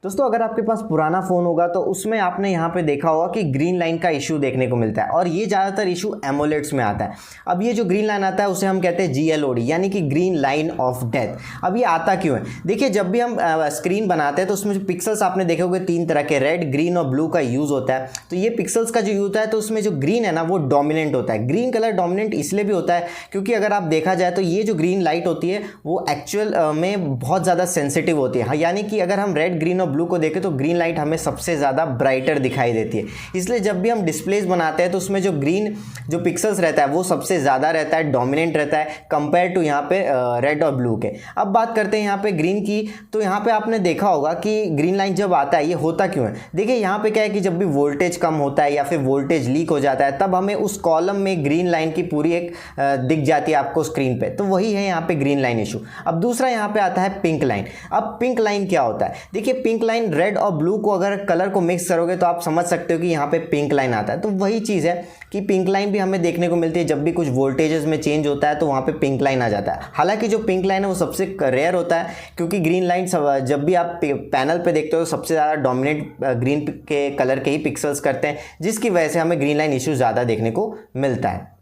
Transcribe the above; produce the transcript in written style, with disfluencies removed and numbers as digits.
दोस्तों अगर आपके पास पुराना फ़ोन होगा तो उसमें आपने यहाँ पे देखा होगा कि ग्रीन लाइन का इशू देखने को मिलता है और ये ज़्यादातर इशू एमोलेड्स में आता है। अब ये जो ग्रीन लाइन आता है उसे हम कहते हैं GLOD यानी कि ग्रीन लाइन ऑफ डेथ। अब ये आता क्यों है? देखिए, जब भी हम स्क्रीन बनाते हैं तो उसमें जो पिक्सल्स आपने देखे होंगे 3 तरह के, रेड, ग्रीन और ब्लू का यूज़ होता है। तो ये पिक्सल्स का जो यूज़ होता है तो उसमें जो ग्रीन है ना वो डोमिनेंट होता है। ग्रीन कलर डोमिनेंट इसलिए भी होता है क्योंकि अगर आप देखा जाए तो ये जो ग्रीन लाइट होती है वो एक्चुअल में बहुत ज़्यादा सेंसिटिव होती है। यानी कि अगर हम रेड, ग्रीन और ब्लू को देखें तो ग्रीन लाइट हमें सबसे ज़्यादा ब्राइटर दिखाई देती है। इसलिए जब भी हम डिस्प्लेस बनाते हैं तो उसमें जो ग्रीन जो पिक्सल्स रहता है वो सबसे ज़्यादा रहता है, डोमिनेंट रहता है कंपेयर टू यहाँ पे रेड और ब्लू के। अब बात करते हैं यहाँ पे ग्रीन की। तो यहाँ पे आपने देखा होगा कि ग्रीन लाइन जब आता है ये होता क्यों है। देखिए यहाँ पे क्या है कि जब भी वोल्टेज कम होता है या फिर वोल्टेज लीक हो जाता है तब हमें उस कॉलम में ग्रीन लाइन की पूरी एक दिख जाती है आपको स्क्रीन पे। तो वही है यहाँ पे ग्रीन लाइन इशू। अब दूसरा यहाँ पे आता है पिंक लाइन। अब पिंक लाइन क्या होता है? देखिए, पिंक लाइन रेड और ब्लू को अगर कलर को मिक्स करोगे तो आप समझ सकते हो कि यहाँ पे पिंक लाइन आता है। तो वही चीज़ है कि पिंक लाइन भी हमें देखने को मिलती है जब भी कुछ वोल्टेजेस में चेंज होता है तो वहाँ पे पिंक लाइन आ जाता है। हालांकि जो पिंक लाइन है वो सबसे रेयर होता है क्योंकि ग्रीन लाइन जब भी आप पैनल पे देखते हो सबसे ज़्यादा डोमिनेट ग्रीन के कलर के ही पिक्सल्स करते हैं, जिसकी वजह से हमें ग्रीन लाइन इशू ज़्यादा देखने को मिलता है।